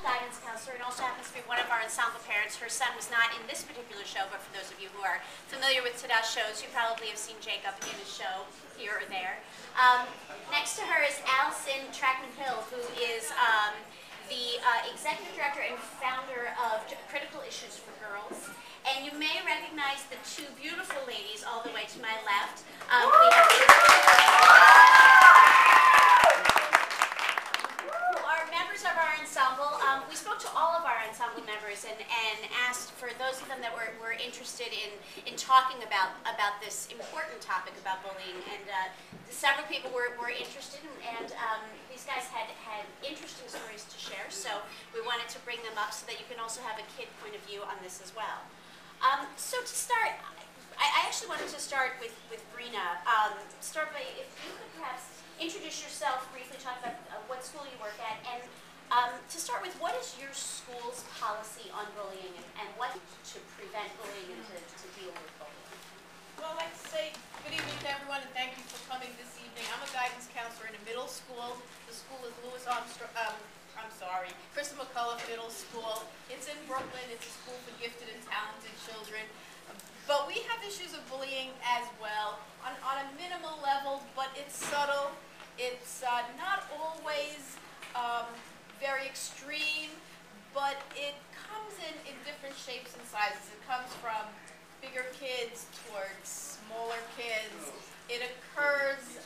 guidance counselor and also happens to be one of our ensemble parents. Her son was not in this particular show, but for those of you who are familiar with TADA shows, you probably have seen Jacob in a show here or there. Next to her is Allison Trackman-Hill, who is the executive director and founder of Critical Issues for Girls. And you may recognize the two beautiful ladies all the way to my left. Who are members of our ensemble. We spoke to all of our ensemble members and asked for those of them that were interested in talking about this important topic about bullying. And several people were interested, and these guys had interesting stories to share. So we wanted to bring them up so that you can also have a kid point of view on this as well. So to start, I actually wanted to start with Brina. Start by, if you could perhaps introduce yourself briefly, talk about what school you work at, and to start with, what is your school's policy on bullying and what to prevent bullying and to deal with bullying? Well, I'd like to say good evening to everyone and thank you for coming this evening. I'm a guidance counselor in a middle school. The school is Chris McCullough Middle School. It's in Brooklyn. It's a school for gifted and talented children. But we have issues of bullying as well on a minimal level, but it's subtle. It's not always very extreme, but it comes in different shapes and sizes. It comes from bigger kids towards smaller kids. It occurs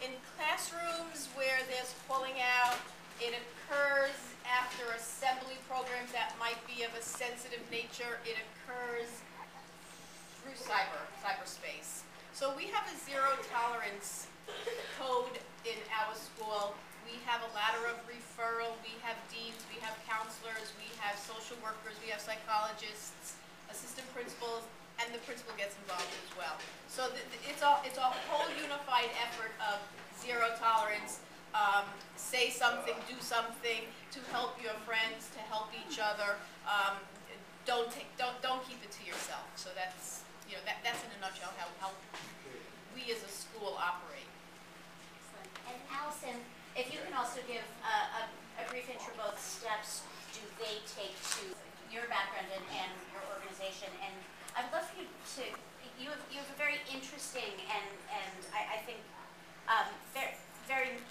in classrooms where there's calling out. It occurs after assembly programs that might be of a sensitive nature. It occurs through cyberspace. So we have a zero tolerance code in our school. We have a ladder of referral. We have deans. We have counselors. We have social workers. We have psychologists, assistant principals, and the principal gets involved as well. So it's a whole unified effort of zero tolerance. Say something, do something to help your friends, to help each other. Don't keep it to yourself. So that's that's in a nutshell how we as a school operate. Excellent. And Allison, if you can also give a brief intro, both steps do they take to your background and your organization, and I'd love for you to, you have a very interesting and I think very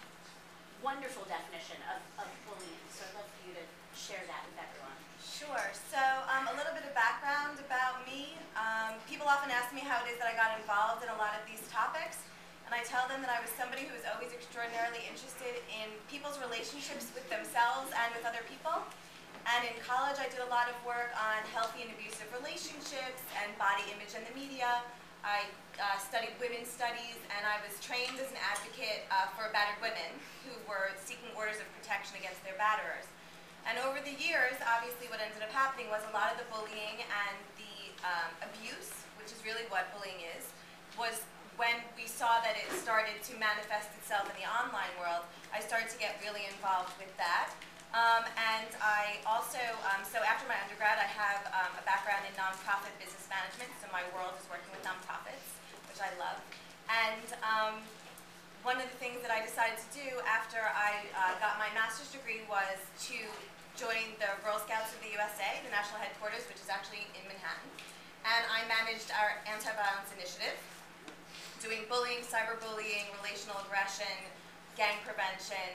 wonderful definition of bullying, so I'd love for you to share that with everyone. Sure. So a little bit of background about me. People often ask me how it is that I got involved in a lot of these topics, and I tell them that I was somebody who was always extraordinarily interested in people's relationships with themselves and with other people. And in college I did a lot of work on healthy and abusive relationships and body image in the media. I studied women's studies, and I was trained as an advocate for battered women who were seeking orders of protection against their batterers. And over the years, obviously what ended up happening was a lot of the bullying and the abuse, which is really what bullying is, was when we saw that it started to manifest itself in the online world, I started to get really involved with that. And I also, so after my undergrad, I have a background in nonprofit business management, so my world is working with nonprofits, which I love. And one of the things that I decided to do after I got my master's degree was to join the Girl Scouts of the USA, the national headquarters, which is actually in Manhattan. And I managed our anti-violence initiative, doing bullying, cyberbullying, relational aggression, gang prevention,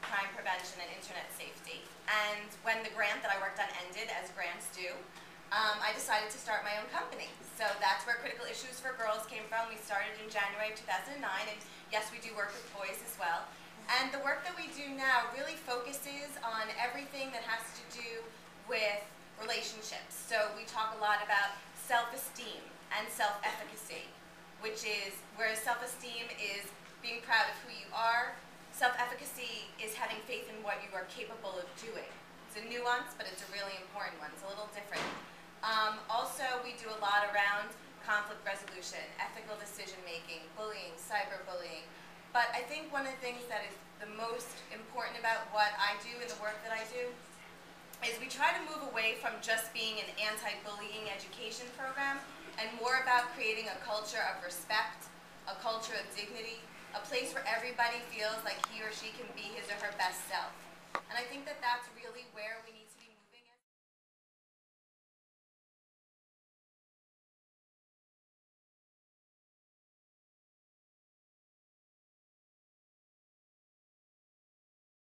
crime prevention, and internet safety. And when the grant that I worked on ended, as grants do, I decided to start my own company. So that's where Critical Issues for Girls came from. We started in January of 2009, and yes, we do work with boys as well. And the work that we do now really focuses on everything that has to do with relationships. So we talk a lot about self-esteem and self-efficacy, which is, whereas self-esteem is being proud of who you are, self-efficacy is having faith in what you are capable of doing. It's a nuance, but it's a really important one. It's a little different. Also, we do a lot around conflict resolution, ethical decision-making, bullying, cyberbullying. But I think one of the things that is the most important about what I do and the work that I do is we try to move away from just being an anti-bullying education program and more about creating a culture of respect, a culture of dignity, a place where everybody feels like he or she can be his or her best self. And I think that that's really where we need